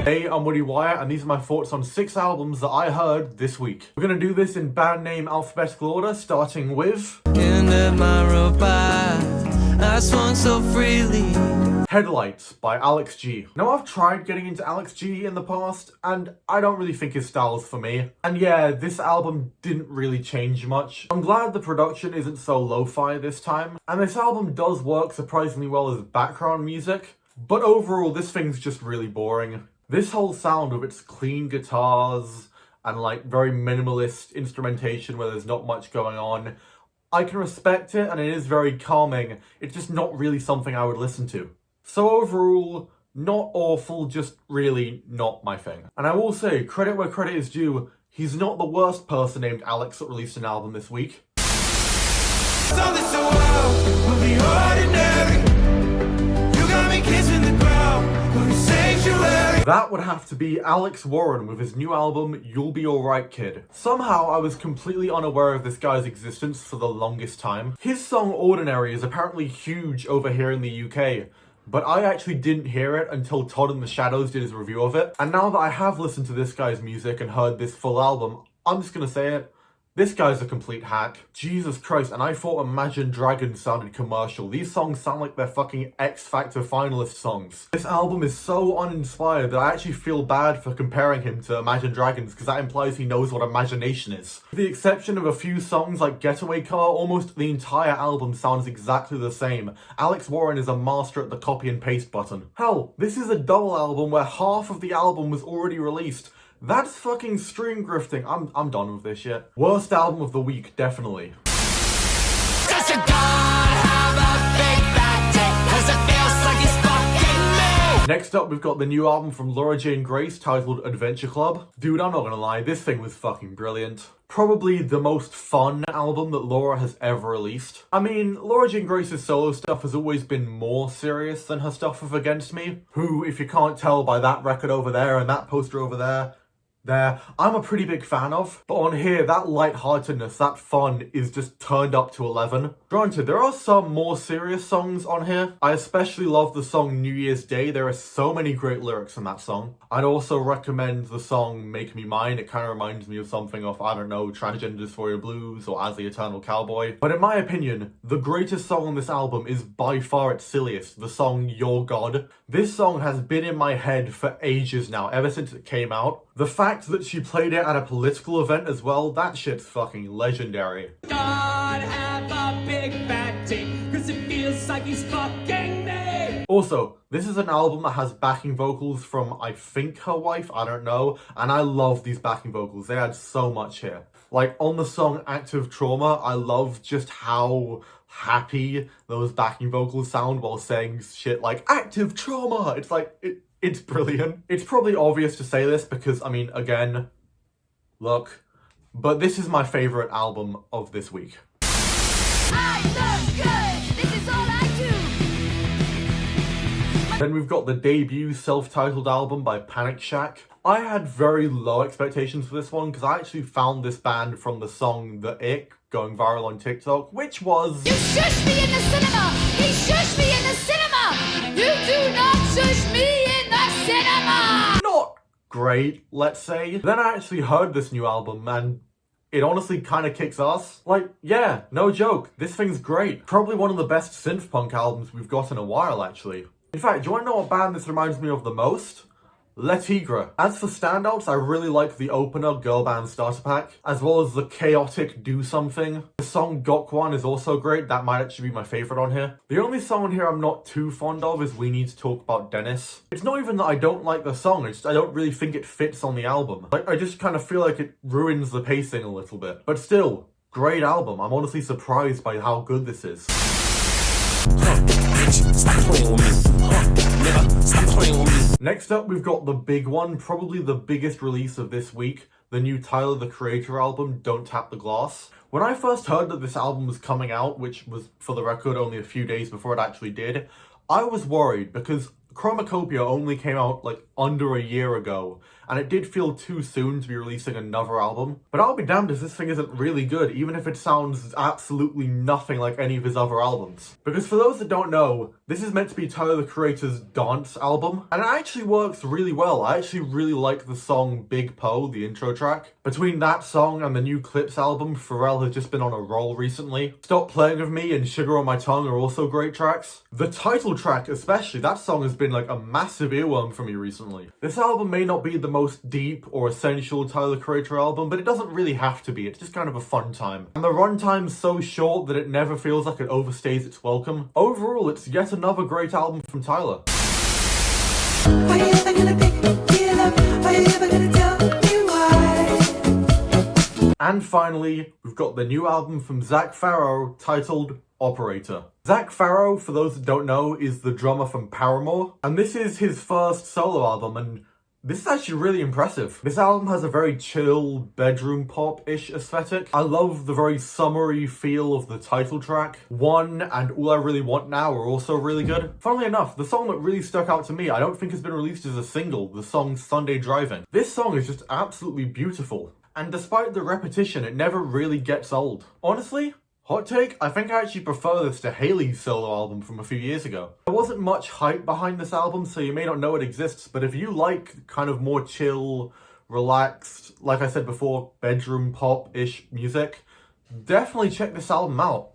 Hey, I'm Woody Wyatt, and these are my thoughts on 6 albums that I heard this week. We're gonna do this in band name alphabetical order, starting with I swung so freely. Headlights by Alex G. Now, I've tried getting into Alex G in the past, and I don't really think his style's for me. And yeah, this album didn't really change much. I'm glad the production isn't so lo-fi this time, and this album does work surprisingly well as background music, but overall this thing's just really boring. This whole sound with its clean guitars and like very minimalist instrumentation where there's not much going on, I can respect it and it is very calming. It's just not really something I would listen to. So overall, not awful, just really not my thing. And I will say, credit where credit is due, he's not the worst person named Alex that released an album this week. That would have to be Alex Warren with his new album, You'll Be Alright Kid. Somehow I was completely unaware of this guy's existence for the longest time. His song Ordinary is apparently huge over here in the UK, but I actually didn't hear it until Todd in the Shadows did his review of it. And now that I have listened to this guy's music and heard this full album, I'm just gonna say it. This guy's a complete hack. Jesus Christ, and I thought Imagine Dragons sounded commercial. These songs sound like they're fucking X Factor finalist songs. This album is so uninspired that I actually feel bad for comparing him to Imagine Dragons because that implies he knows what imagination is. With the exception of a few songs like Getaway Car, almost the entire album sounds exactly the same. Alex Warren is a master at the copy and paste button. Hell, this is a double album where half of the album was already released. That's fucking stream grifting. I'm done with this shit. Worst album of the week, definitely. Next up, we've got the new album from Laura Jane Grace titled Adventure Club. Dude, I'm not gonna lie, this thing was fucking brilliant. Probably the most fun album that Laura has ever released. I mean, Laura Jane Grace's solo stuff has always been more serious than her stuff with Against Me, who, if you can't tell by that record over there and that poster over there, I'm a pretty big fan of. But on here, that lightheartedness, that fun is just turned up to 11. Granted, there are some more serious songs on here. I especially love the song New Year's Day. There are so many great lyrics in that song. I'd also recommend the song Make Me Mine. It kind of reminds me of something off, I don't know, Transgender Dysphoria Blues or As the Eternal Cowboy. But in my opinion, the greatest song on this album is by far its silliest, the song Your God. This song has been in my head for ages now, ever since it came out. The fact that she played it at a political event as well, that shit's fucking legendary. God have a big fat dick, 'cause it feels like he's fucking me. Also, this is an album that has backing vocals from, I think, her wife, I don't know, and I love these backing vocals. They add so much here. Like, on the song Active Trauma, I love just how happy those backing vocals sound while saying shit like, Active Trauma! It's like, it's brilliant. It's probably obvious to say this because, I mean, again, look, but this is my favourite album of this week. I look good. This is all I do. Then we've got the debut self-titled album by Panic Shack. I had very low expectations for this one because I actually found this band from the song The Ick going viral on TikTok, which was... You shush me in the cinema! He shushed me in the cinema! You do not shush me in the cinema! Not great, let's say. Then I actually heard this new album and it honestly kind of kicks ass. Like, yeah, no joke, this thing's great. Probably one of the best synth punk albums we've got in a while, actually. In fact, do you want to know what band this reminds me of the most? Le Tigre. As for standouts, I really like the opener Girl Band Starter Pack, as well as the chaotic Do Something. The song Gok Wan is also great, that might actually be my favourite on here. The only song on here I'm not too fond of is We Need to Talk About Dennis. It's not even that I don't like the song, it's just I don't really think it fits on the album. Like, I just kind of feel like it ruins the pacing a little bit. But still, great album. I'm honestly surprised by how good this is. Next up, we've got the big one, probably the biggest release of this week, the new Tyler, the Creator album, Don't Tap the Glass. When I first heard that this album was coming out, which was, for the record, only a few days before it actually did, I was worried because Chromacopia only came out like under a year ago, and it did feel too soon to be releasing another album. But I'll be damned if this thing isn't really good, even if it sounds absolutely nothing like any of his other albums. Because for those that don't know, this is meant to be Tyler, the Creator's dance album, and it actually works really well. I actually really like the song Big Po, the intro track. Between that song and the new Clips album, Pharrell has just been on a roll recently. Stop Playing With Me and Sugar on My Tongue are also great tracks. The title track especially, that song has been like a massive earworm for me recently. This album may not be the most deep or essential Tyler, the Creator album, but it doesn't really have to be. It's just kind of a fun time. And the runtime's so short that it never feels like it overstays its welcome. Overall, it's yet another great album from Tyler. Are you ever gonna pick me up? Are you ever gonna tell me why? And finally, we've got the new album from Zac Farro titled Operator. Zac Farro, for those that don't know, is the drummer from Paramore, and this is his first solo album, and this is actually really impressive. This album has a very chill, bedroom pop-ish aesthetic. I love the very summery feel of the title track. One and All I Really Want Now are also really good. Funnily enough, the song that really stuck out to me, I don't think has been released as a single, the song Sunday Driving. This song is just absolutely beautiful. And despite the repetition, it never really gets old. Honestly, hot take, I think I actually prefer this to Hailey's solo album from a few years ago. There wasn't much hype behind this album, so you may not know it exists, but if you like kind of more chill, relaxed, like I said before, bedroom pop-ish music, definitely check this album out.